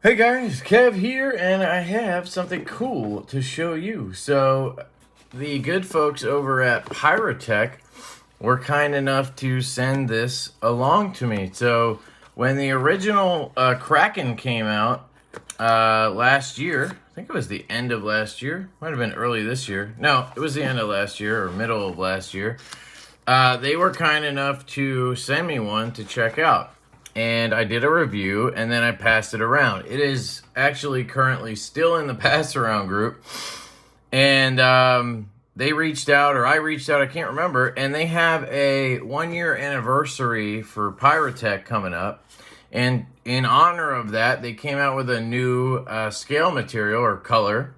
Hey guys, Kev here, and I have something cool to show you. So, the good folks over at Piratech were kind enough to send this along to me. So, when the original Kraken came out last year, I think it was the end of last year, might have been early this year. No, it was the end of last year or middle of last year. They were kind enough to send me one to check out. And I did a review, and then I passed it around. It is actually currently still in the pass around group. And they reached out, or I reached out, I can't remember. And they have a 1-year anniversary for Piratech coming up. And in honor of that, they came out with a new scale material or color.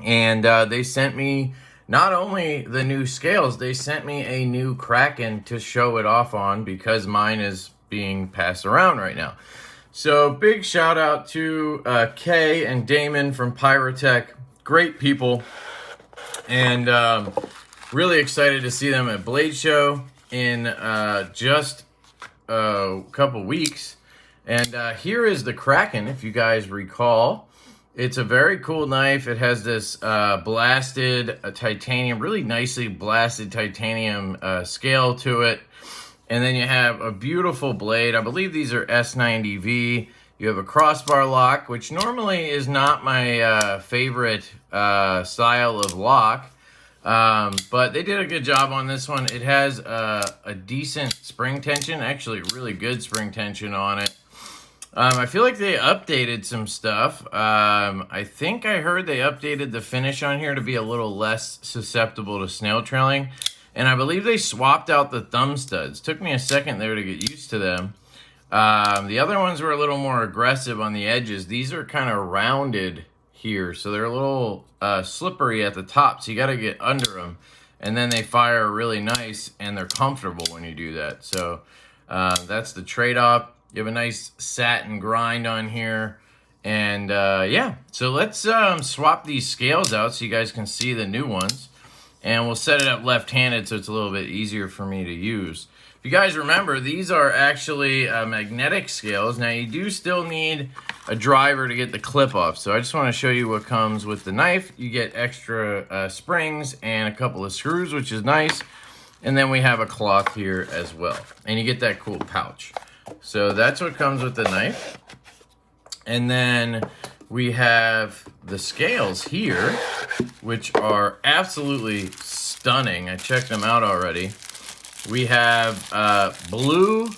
And they sent me not only the new scales, they sent me a new Kraken to show it off on because mine is being passed around right now. So big shout out to Kay and Damon from Piratech. Great people. And really excited to see them at Blade Show in just a couple weeks. And here is the Kraken, if you guys recall. It's a very cool knife. It has this blasted titanium, really nicely blasted titanium scale to it. And then you have a beautiful blade. I believe these are S90V. You have a crossbar lock, which normally is not my favorite style of lock. But they did a good job on this one. It has a decent spring tension, actually really good spring tension on it. I feel like they updated some stuff. I think I heard they updated the finish on here to be a little less susceptible to snail trailing. And I believe they swapped out the thumb studs. Took me a second there to get used to them. The other ones were a little more aggressive on the edges. These are kind of rounded here, so they're a little slippery at the top, so you got to get under them. And then they fire really nice, and they're comfortable when you do that. So that's the trade-off. You have a nice satin grind on here. And yeah, so let's swap these scales out so you guys can see the new ones. And we'll set it up left-handed so it's a little bit easier for me to use. If you guys remember, these are actually magnetic scales. Now, you do still need a driver to get the clip off. So I just want to show you what comes with the knife. You get extra springs and a couple of screws, which is nice. And then we have a cloth here as well. And you get that cool pouch. So that's what comes with the knife. And then we have the scales here, which are absolutely stunning. I checked them out already. We have blue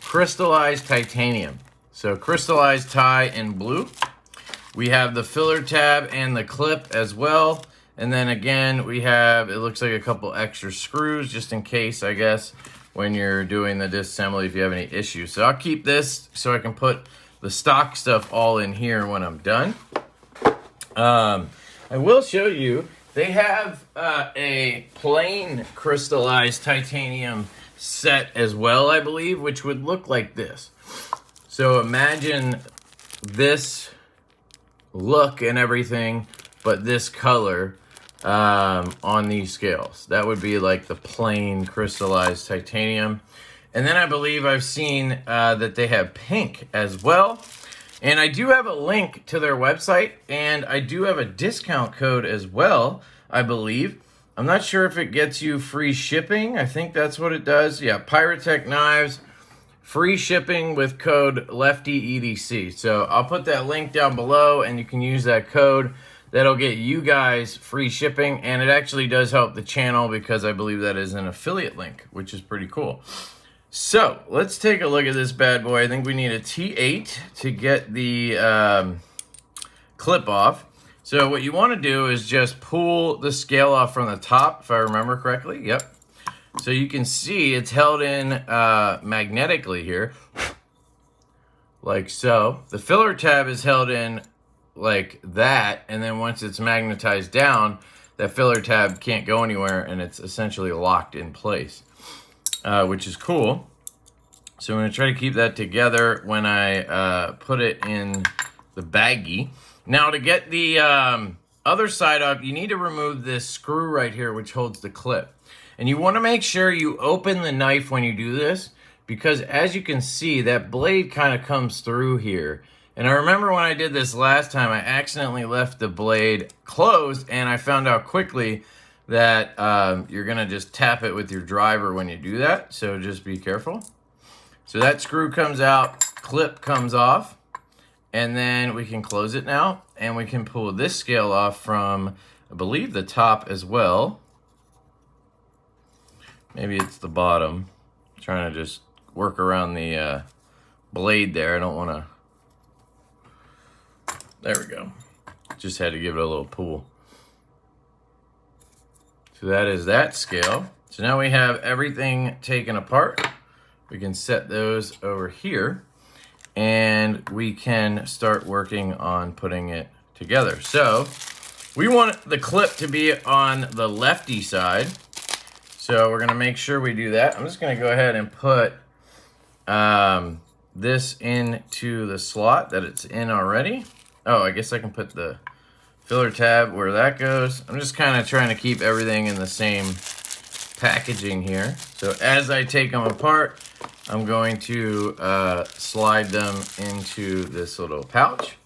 crystallized titanium. So crystallized tie in blue. We have the filler tab and the clip as well. And then again, we have, it looks like a couple extra screws just in case, I guess, when you're doing the disassembly if you have any issues. So I'll keep this so I can put the stock stuff all in here when I'm done. I will show you, they have a plain crystallized titanium set as well, I believe, which would look like this. So imagine this look and everything, but this color on these scales. That would be like the plain crystallized titanium. And then I believe I've seen that they have pink as well. And I do have a link to their website, and I do have a discount code as well, I believe. I'm not sure if it gets you free shipping. I think that's what it does. Yeah, Piratech knives, free shipping with code LeftyEDC. So I'll put that link down below, and you can use that code. That'll get you guys free shipping, and it actually does help the channel because I believe that is an affiliate link, which is pretty cool. So let's take a look at this bad boy. I think we need a T8 to get the clip off. So what you want to do is just pull the scale off from the top, if I remember correctly. Yep. So you can see it's held in magnetically here, like so. The filler tab is held in like that, and then once it's magnetized down, that filler tab can't go anywhere, and it's essentially locked in place. Which is cool. So I'm going to try to keep that together when I put it in the baggie. Now to get the other side up, you need to remove this screw right here which holds the clip. And you want to make sure you open the knife when you do this, because as you can see, that blade kind of comes through here. And I remember when I did this last time, I accidentally left the blade closed, and I found out quickly that you're gonna just tap it with your driver when you do that, so just be careful. So that screw comes out, clip comes off, and then we can close it now, and we can pull this scale off from, I believe, the top as well. Maybe it's the bottom. I'm trying to just work around the blade there. I don't want to. There we go. Just had to give it a little pull. So that is that scale. So now we have everything taken apart. We can set those over here, and we can start working on putting it together. So we want the clip to be on the lefty side. So we're gonna make sure we do that. I'm just gonna go ahead and put this into the slot that it's in already. Oh, I guess I can put the filler tab where that goes. I'm just kind of trying to keep everything in the same packaging here. So as I take them apart, I'm going to slide them into this little pouch.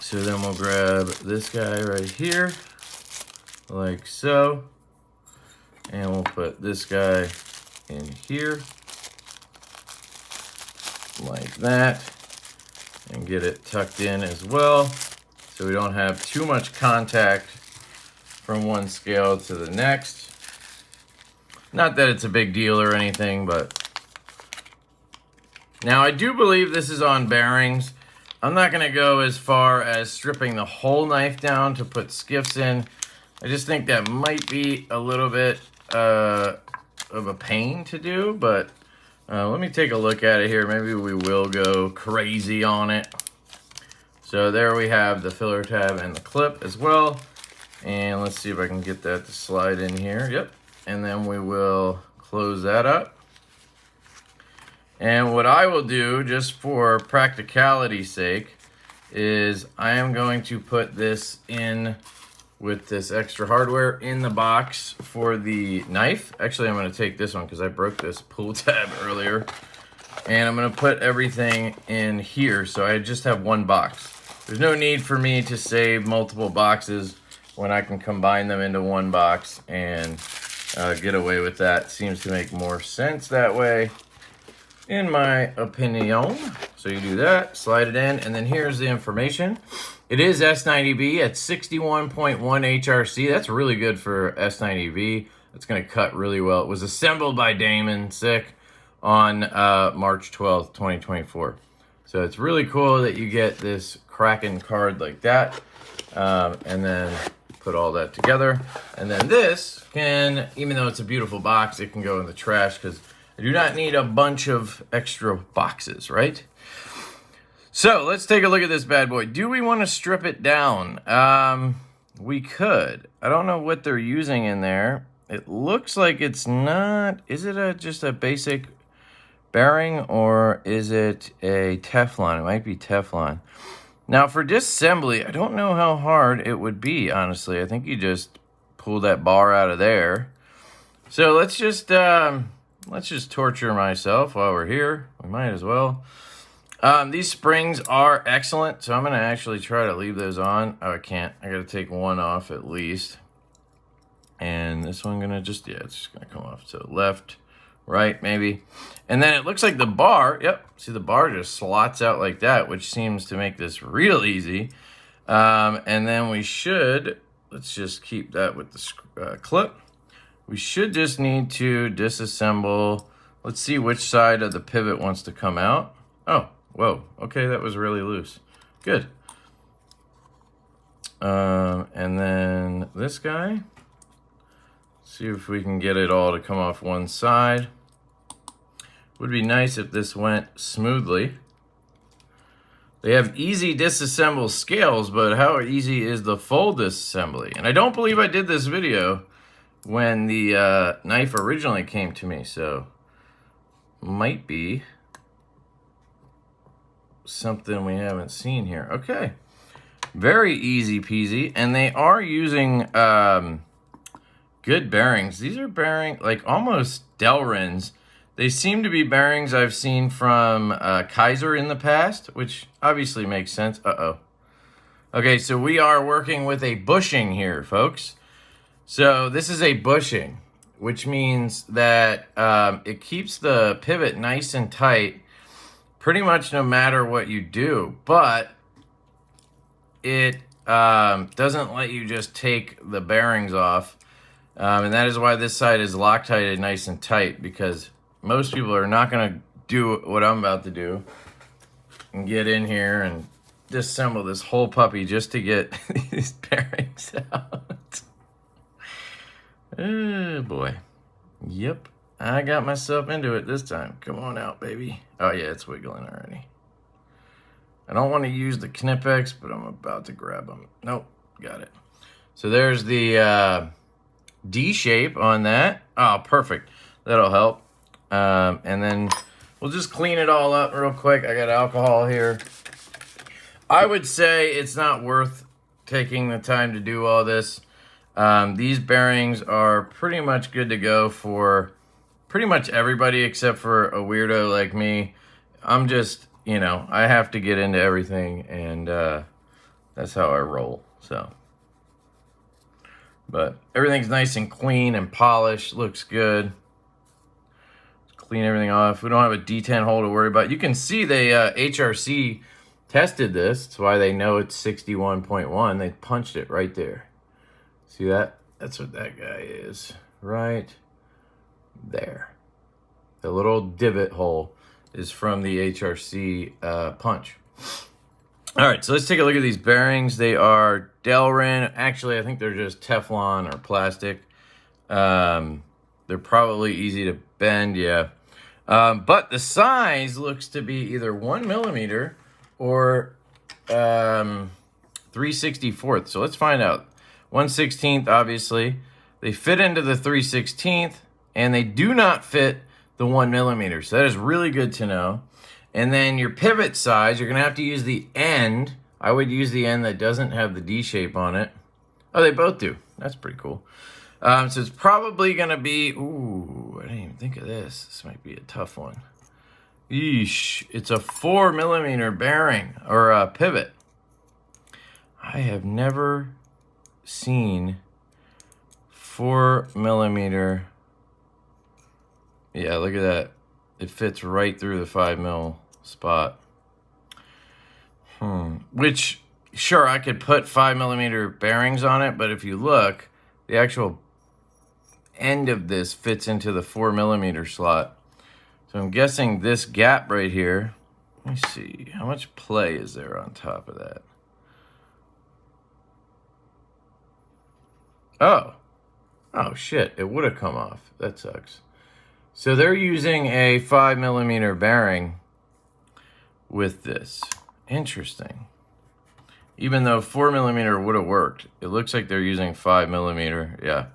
So then we'll grab this guy right here, like so. And we'll put this guy in here, like that, and get it tucked in as well, so we don't have too much contact from one scale to the next. Not that it's a big deal or anything, but now I do believe this is on bearings. I'm not gonna go as far as stripping the whole knife down to put skiffs in. I just think that might be a little bit of a pain to do, but let me take a look at it here. Maybe we will go crazy on it. So there we have the filler tab and the clip as well. And let's see if I can get that to slide in here. Yep. And then we will close that up. And what I will do, just for practicality's sake, is I am going to put this in with this extra hardware in the box for the knife. Actually, I'm gonna take this one because I broke this pull tab earlier. And I'm gonna put everything in here, so I just have one box. There's no need for me to save multiple boxes when I can combine them into one box and get away with that. Seems to make more sense that way, in my opinion. So you do that, slide it in, and then here's the information. It is S90B at 61.1 HRC. That's really good for S90B. It's gonna cut really well. It was assembled by Damon Sick on March 12th, 2024. So it's really cool that you get this Kraken card like that. And then put all that together. And then this can, even though it's a beautiful box, it can go in the trash because I do not need a bunch of extra boxes, right? So let's take a look at this bad boy. Do we want to strip it down? We could. I don't know what they're using in there. It looks like it's not. Is it just a basic bearing, or is it a Teflon? It might be Teflon. Now for disassembly, I don't know how hard it would be, honestly. I think you just pull that bar out of there. So let's just torture myself while we're here. We might as well. These springs are excellent, so I'm going to actually try to leave those on. Oh, I can't. I got to take one off at least. And this one going to just, yeah, it's just going to come off. So left, right, maybe. And then it looks like the bar, yep, see the bar just slots out like that, which seems to make this real easy. And then we should, let's just keep that with the clip. We should just need to disassemble. Let's see which side of the pivot wants to come out. Oh. Whoa, okay, that was really loose. Good. And then this guy. See if we can get it all to come off one side. Would be nice if this went smoothly. They have easy disassemble scales, but how easy is the full disassembly? And I don't believe I did this video when the knife originally came to me, so might be something we haven't seen here. Okay, very easy peasy, and they are using good bearings. These are bearing like almost Delrins. They seem to be bearings I've seen from Kaiser in the past, which obviously makes sense. Okay, so we are working with a bushing here, folks. So this is a bushing, which means that it keeps the pivot nice and tight pretty much no matter what you do, but it doesn't let you just take the bearings off. And that is why this side is Loctited nice and tight, because most people are not going to do what I'm about to do and get in here and disassemble this whole puppy just to get these bearings out. Oh boy. Yep, I got myself into it this time. Come on out, baby. Oh yeah, it's wiggling already. I don't want to use the Knipex, but I'm about to grab them. Nope, got it. So there's the D shape on that. Oh, perfect. That'll help. And then we'll just clean it all up real quick. I got alcohol here. I would say it's not worth taking the time to do all this. These bearings are pretty much good to go for pretty much everybody except for a weirdo like me. I'm just, you know, I have to get into everything, and that's how I roll. So, but everything's nice and clean and polished. Looks good. Clean everything off. We don't have a D10 hole to worry about. You can see they HRC tested this. That's why they know it's 61.1. They punched it right there. See that? That's what that guy is. Right there. The little divot hole is from the HRC punch. All right, so let's take a look at these bearings. They are Delrin. Actually, I think they're just Teflon or plastic. They're probably easy to bend, yeah. But the size looks to be either 1 millimeter or 3/64. So let's find out. 1/16, obviously. They fit into the 3/16, and they do not fit the 1 millimeter. So that is really good to know. And then your pivot size, you're going to have to use the end. I would use the end that doesn't have the D shape on it. Oh, they both do. That's pretty cool. So it's probably going to be, ooh, I didn't even think of this. This might be a tough one. Yeesh. It's a 4 millimeter bearing, or a pivot. I have never seen 4 millimeter. Yeah, look at that. It fits right through the 5 mil spot. Which, sure, I could put 5 millimeter bearings on it, but if you look, the actual end of this fits into the 4 millimeter slot. So I'm guessing this gap right here, let me see, how much play is there on top of that? Oh shit, it would have come off. That sucks. So they're using a 5 millimeter bearing with this. Interesting. Even though 4 millimeter would have worked, it looks like they're using 5 millimeter. Yeah.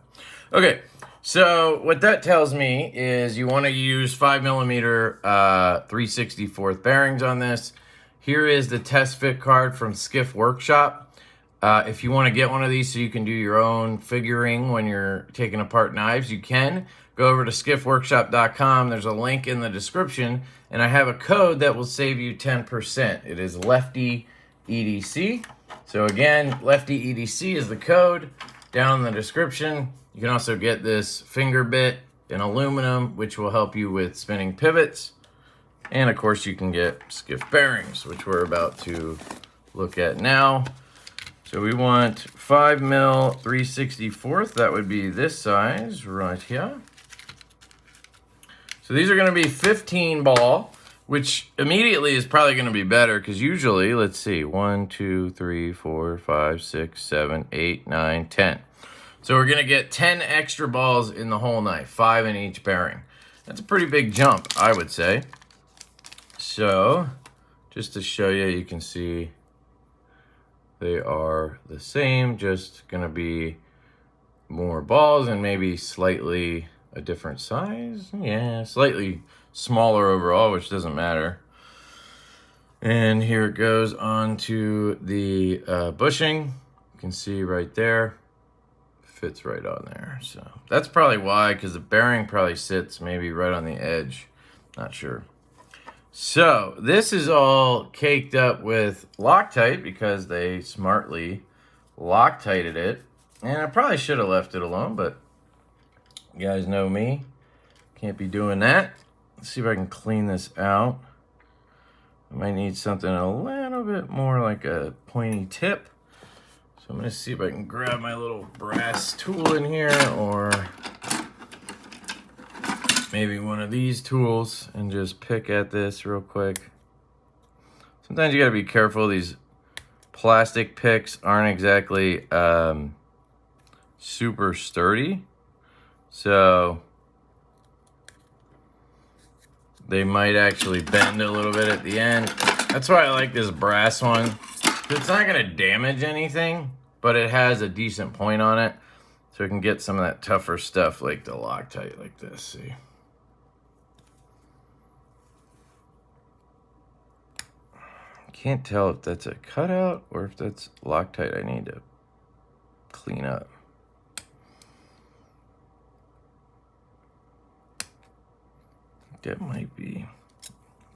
Okay. So what that tells me is you want to use 5 millimeter 3/64 bearings on this. Here is the test fit card from Skiff Workshop. If you want to get one of these so you can do your own figuring when you're taking apart knives, you can. Go over to skiffworkshop.com. There's a link in the description, and I have a code that will save you 10%. It is LeftyEDC. So again, LeftyEDC is the code down in the description. You can also get this finger bit in aluminum, which will help you with spinning pivots. And of course, you can get Skiff bearings, which we're about to look at now. So we want 5 mil 3/64. That would be this size right here. So these are going to be 15 ball, which immediately is probably going to be better because usually, let's see, 1, 2, 3, 4, 5, 6, 7, 8, 9, 10. So we're going to get 10 extra balls in the whole knife, 5 in each bearing. That's a pretty big jump, I would say. So just to show you, you can see they are the same, just going to be more balls and maybe slightly a different size. Yeah, slightly smaller overall, which doesn't matter. And here it goes on to the bushing. You can see right there, fits right on there. So that's probably why, because the bearing probably sits maybe right on the edge. Not sure. So this is all caked up with Loctite because they smartly Loctited it. And I probably should have left it alone, but you guys know me. Can't be doing that. Let's see if I can clean this out. I might need something a little bit more like a pointy tip. So I'm gonna see if I can grab my little brass tool in here, or maybe one of these tools, and just pick at this real quick. Sometimes you gotta be careful. These plastic picks aren't exactly super sturdy, so they might actually bend a little bit at the end. That's why I like this brass one. It's not gonna damage anything, but it has a decent point on it, so it can get some of that tougher stuff like the Loctite like this, see? Can't tell if that's a cutout or if that's Loctite I need to clean up. That might be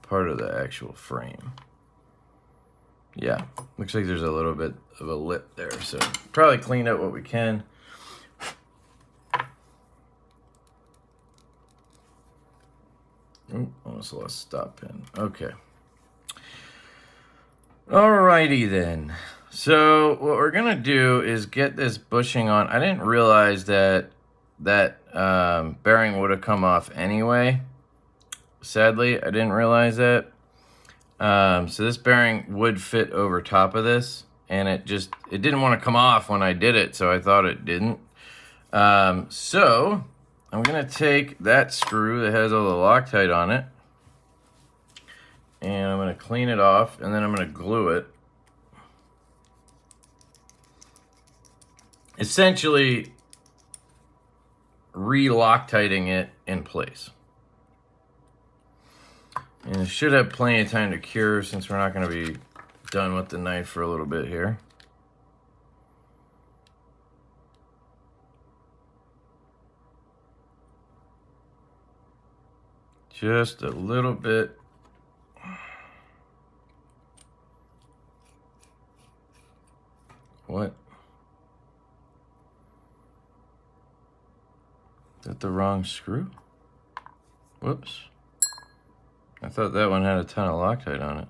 part of the actual frame. Yeah, looks like there's a little bit of a lip there, so probably clean up what we can. Ooh, almost lost stop pin. Okay. Alrighty then. So what we're gonna do is get this bushing on. I didn't realize that bearing would have come off anyway. Sadly, I didn't realize that. So this bearing would fit over top of this, and it didn't want to come off when I did it, so I thought it didn't. So I'm gonna take that screw that has all the Loctite on it, and I'm gonna clean it off, and then I'm gonna glue it. Essentially re-Loctiting it in place. And it should have plenty of time to cure since we're not going to be done with the knife for a little bit here. Just a little bit. What? Is that the wrong screw? Whoops. I thought that one had a ton of Loctite on it.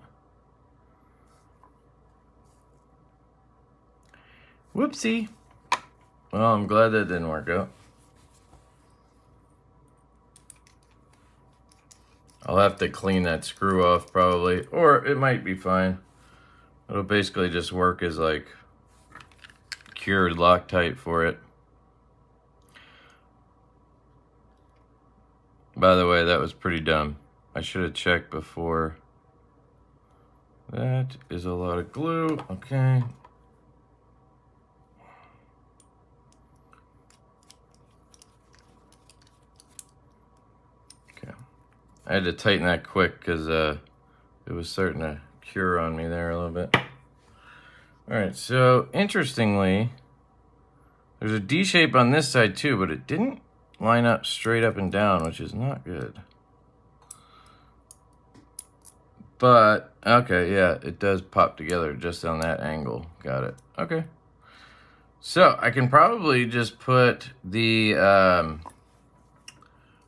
Whoopsie. Well, I'm glad that didn't work out. I'll have to clean that screw off probably, or it might be fine. It'll basically just work as like cured Loctite for it. By the way, that was pretty dumb. I should have checked before. That is a lot of glue. Okay. Okay. I had to tighten that quick because it was starting to cure on me there a little bit. All right, so interestingly, there's a D shape on this side too, but it didn't line up straight up and down, which is not good. But, okay, yeah, it does pop together just on that angle. Got it. Okay. So, I can probably just put the, I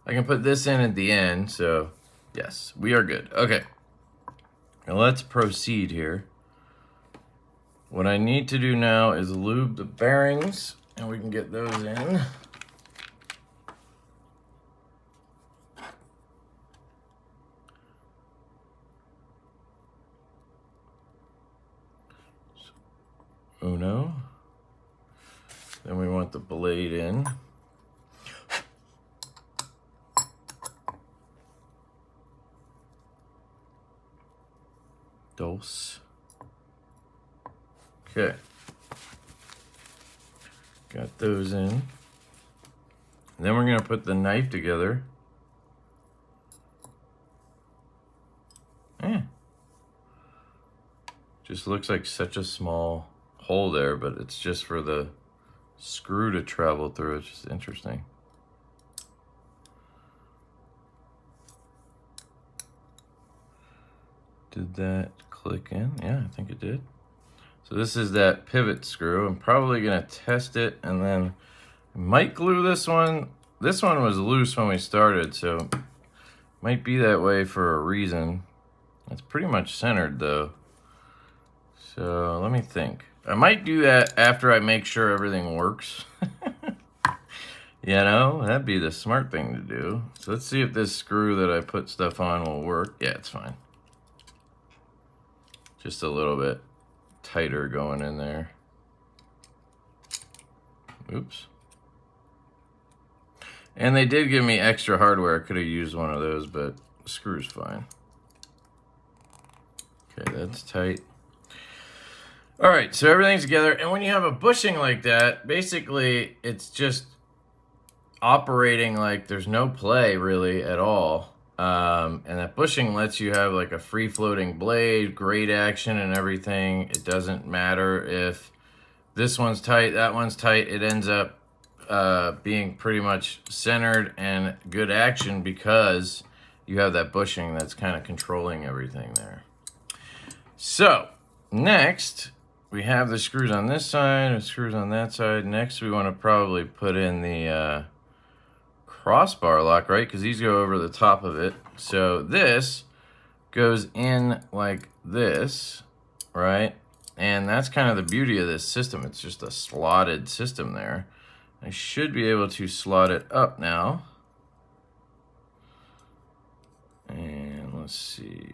can put this in at the end. So, yes, we are good. Okay. Now, let's proceed here. What I need to do now is lube the bearings, and we can get those in. Uno. Then we want the blade in. Dos. Okay. Got those in. And then we're going to put the knife together. Just looks like such a small hole there, but it's just for the screw to travel through. It's just interesting. Did that click in? Yeah, I think it did. So this is that pivot screw. I'm probably gonna test it and then I might glue this one. This one was loose when we started, so might be that way for a reason. It's pretty much centered though. So let me think. I might do that after I make sure everything works. You know, that'd be the smart thing to do. So let's see if this screw that I put stuff on will work. Yeah, it's fine. Just a little bit tighter going in there. Oops. And they did give me extra hardware. I could have used one of those, but the screw's fine. Okay, that's tight. All right, so everything's together. And when you have a bushing like that, basically it's just operating like there's no play really at all. And that bushing lets you have like a free floating blade, great action and everything. It doesn't matter if this one's tight, that one's tight. It ends up being pretty much centered and good action because you have that bushing that's kind of controlling everything there. So next we have the screws on this side and screws on that side. Next we want to probably put in the crossbar lock, right? Because these go over the top of it. So this goes in like this, right? And that's kind of the beauty of this system. It's just a slotted system there. I should be able to slot it up now. And let's see.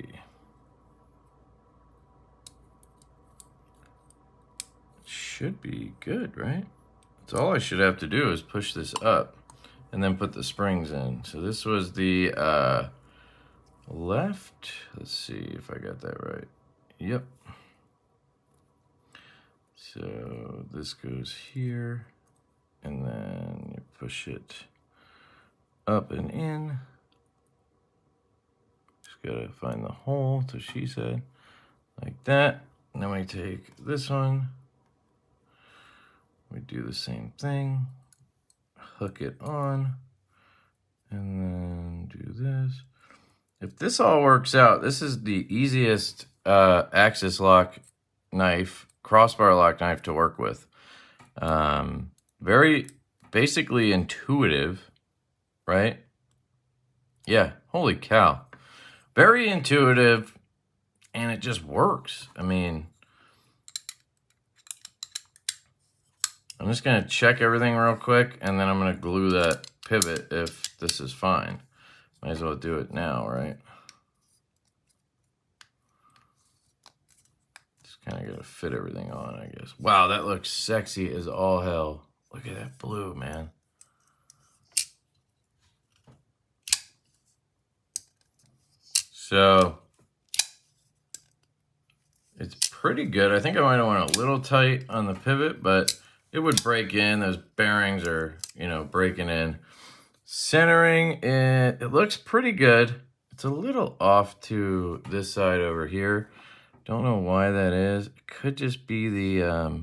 It should be good, right? So all I should have to do is push this up and then put the springs in. So this was the left. Let's see if I got that right. Yep. So this goes here, and then you push it up and in. Just gotta find the hole, so she said, like that. And then we take this one, we do the same thing, hook it on, and then do this. If this all works out, this is the easiest axis lock knife, crossbar lock knife to work with. Very basically intuitive, right? Yeah, holy cow. Very intuitive, and it just works. I mean, I'm just gonna check everything real quick, and then I'm gonna glue that pivot if this is fine. Might as well do it now, right? Just kind of gotta fit everything on, I guess. Wow, that looks sexy as all hell. Look at that blue, man. So it's pretty good. I think I might have went a little tight on the pivot, but it would break in. Those bearings are, you know, breaking in. Centering it, it looks pretty good. It's a little off to this side over here. Don't know why that is. It could just be the, I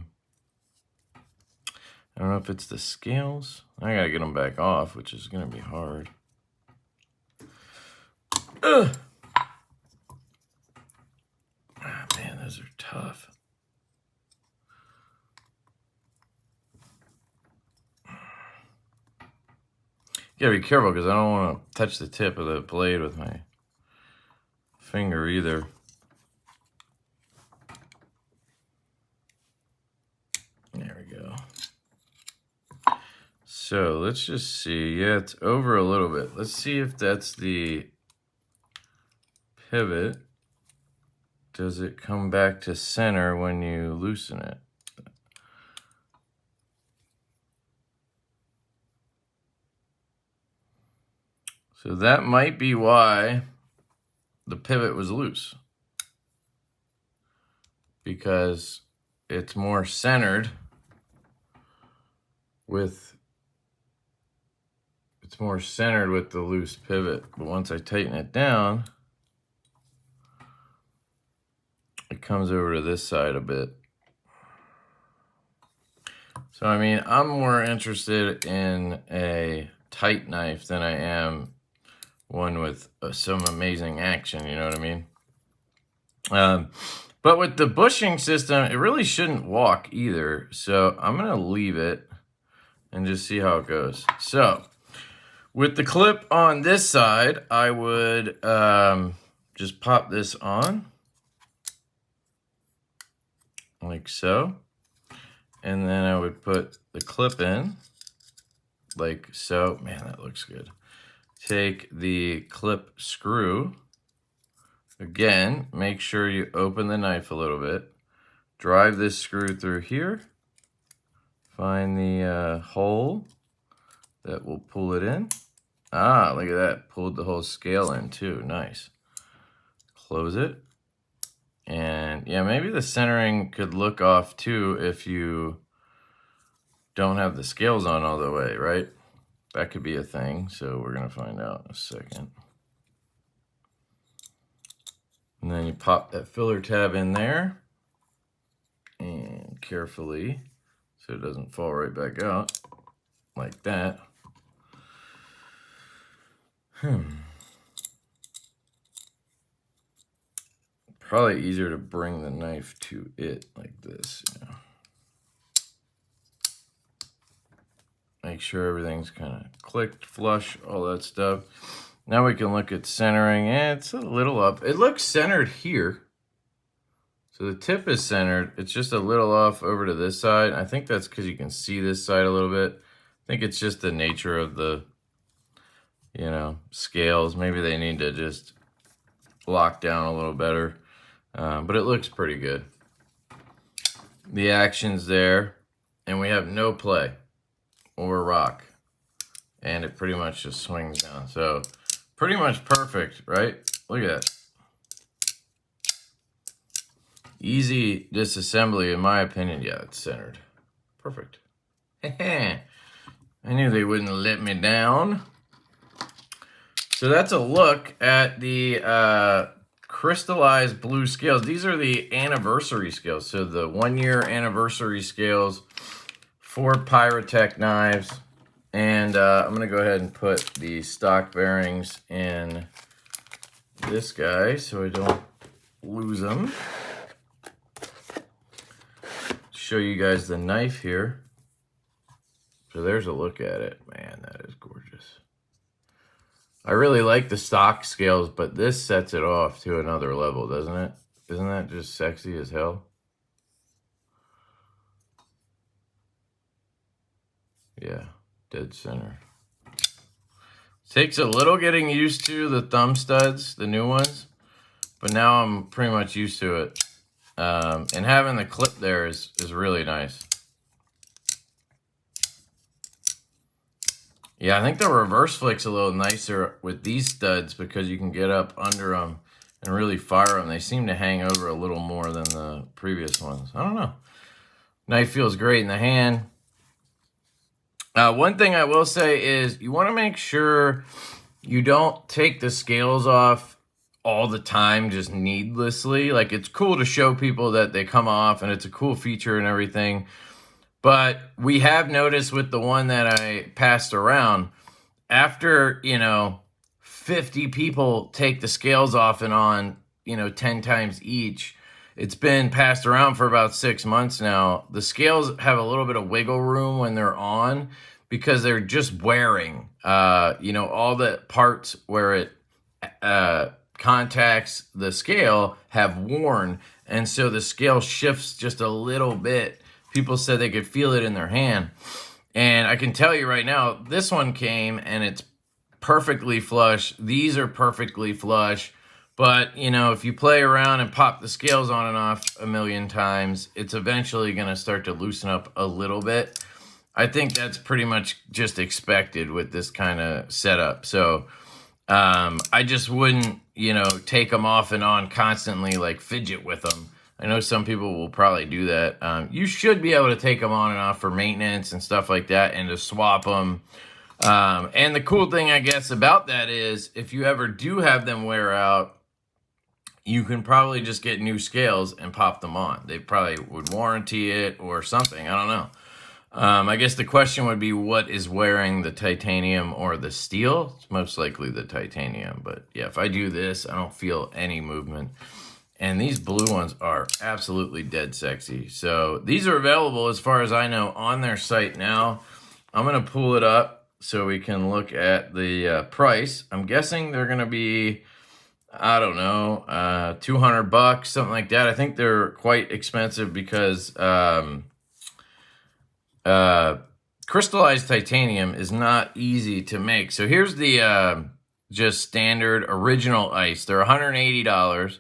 don't know if it's the scales. I gotta get them back off, which is gonna be hard. Ugh. Ah, man, those are tough. You gotta be careful because I don't want to touch the tip of the blade with my finger either. There we go. So let's just see. Yeah, it's over a little bit. Let's see if that's the pivot. Does it come back to center when you loosen it? So that might be why the pivot was loose, because it's more centered with the loose pivot. But once I tighten it down, it comes over to this side a bit. So I mean, I'm more interested in a tight knife than I am one with some amazing action, you know what I mean? But with the bushing system, it really shouldn't walk either. So I'm going to leave it and just see how it goes. So with the clip on this side, I would just pop this on like so. And then I would put the clip in like so. Man, that looks good. Take the clip screw. Again, make sure you open the knife a little bit. Drive this screw through here. Find the hole that will pull it in. Ah, look at that. Pulled the whole scale in too. Nice. Close it. And yeah, maybe the centering could look off too if you don't have the scales on all the way, right? That could be a thing. So we're going to find out in a second. And then you pop that filler tab in there. And carefully, so it doesn't fall right back out like that. Probably easier to bring the knife to it like this, you know. Make sure everything's kind of clicked, flush, all that stuff. Now we can look at centering. It's a little up. It looks centered here. So the tip is centered. It's just a little off over to this side. I think that's because you can see this side a little bit. I think it's just the nature of the, you know, scales. Maybe they need to just lock down a little better. But it looks pretty good. The action's there. And we have no play or rock. And it pretty much just swings down. So pretty much perfect, right? Look at that. Easy disassembly, in my opinion. Yeah, it's centered. Perfect. I knew they wouldn't let me down. So that's a look at the crystallized blue scales. These are the anniversary scales. So the 1-year anniversary scales for Piratech knives. And I'm going to go ahead and put the stock bearings in this guy so I don't lose them. Show you guys the knife here. So there's a look at it. Man, that is gorgeous. I really like the stock scales, but this sets it off to another level, doesn't it? Isn't that just sexy as hell? Yeah, dead center. Takes a little getting used to the thumb studs, the new ones, but now I'm pretty much used to it. And having the clip there is really nice. Yeah, I think the reverse flick's a little nicer with these studs because you can get up under them and really fire them. They seem to hang over a little more than the previous ones. I don't know. Knife feels great in the hand. One thing I will say is you want to make sure you don't take the scales off all the time just needlessly. Like, it's cool to show people that they come off and it's a cool feature and everything. But we have noticed with the one that I passed around, after, you know, 50 people take the scales off and on, you know, 10 times each, it's been passed around for about 6 months now. The scales have a little bit of wiggle room when they're on because they're just wearing, you know, all the parts where it contacts the scale have worn. And so the scale shifts just a little bit. People said they could feel it in their hand. And I can tell you right now, this one came and it's perfectly flush. These are perfectly flush. But, you know, if you play around and pop the scales on and off a million times, it's eventually going to start to loosen up a little bit. I think that's pretty much just expected with this kind of setup. So I just wouldn't, you know, take them off and on constantly, like fidget with them. I know some people will probably do that. You should be able to take them on and off for maintenance and stuff like that and to swap them. And the cool thing, I guess, about that is if you ever do have them wear out, you can probably just get new scales and pop them on. They probably would warranty it or something. I don't know. I guess the question would be, what is wearing, the titanium or the steel? It's most likely the titanium. But yeah, if I do this, I don't feel any movement. And these blue ones are absolutely dead sexy. So these are available, as far as I know, on their site now. I'm going to pull it up so we can look at the price. I'm guessing they're going to be, I don't know, $200, something like that. I think they're quite expensive because crystallized titanium is not easy to make. So here's the just standard original ice. They're $180.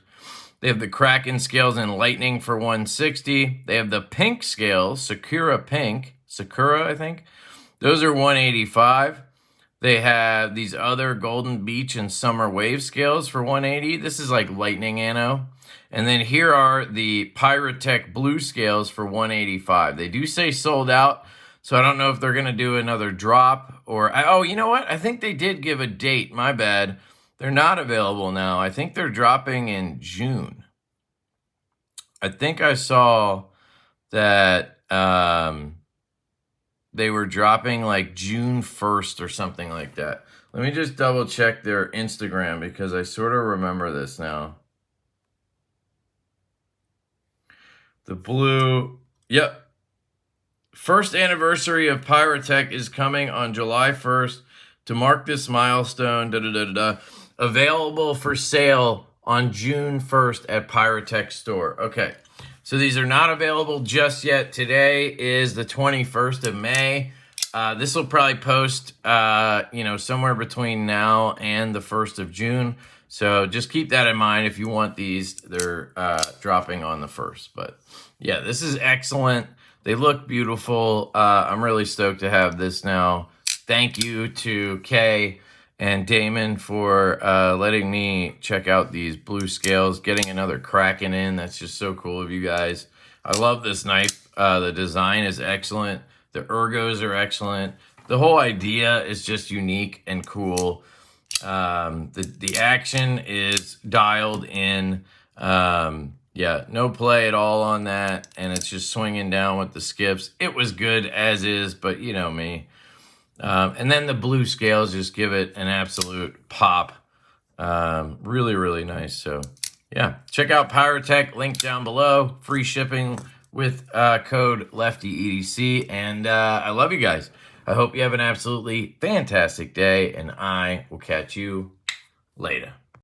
They have the Kraken scales in lightning for $160. They have the pink scales, Sakura pink, Sakura, I think. Those are $185. They have these other golden beach and summer wave scales for $180. This is like lightning anno. And then here are the Piratech blue scales for $185. They do say sold out, so I don't know if they're going to do another drop or... Oh, you know what? I think they did give a date. My bad. They're not available now. I think they're dropping in June. I think I saw that they were dropping like June 1st or something like that. Let me just double check their Instagram because I sort of remember this now. The blue, yep. First anniversary of Piratech is coming on July 1st. To mark this milestone, available for sale on June 1st at Piratech store. Okay, so these are not available just yet. Today is the 21st of May. This will probably post, somewhere between now and the 1st of June. So just keep that in mind if you want these. They're dropping on the 1st. But yeah, this is excellent. They look beautiful. I'm really stoked to have this now. Thank you to Kay and Damon for letting me check out these blue scales, getting another Kraken in. That's just so cool of you guys. I love this knife. The design is excellent. The ergos are excellent. The whole idea is just unique and cool. The action is dialed in. Yeah, no play at all on that. And it's just swinging down with the skips. It was good as is, but you know me. And then the blue scales just give it an absolute pop. Really, really nice. So, yeah, check out Piratech, link down below. Free shipping with code LeftyEDC. And I love you guys. I hope you have an absolutely fantastic day, and I will catch you later.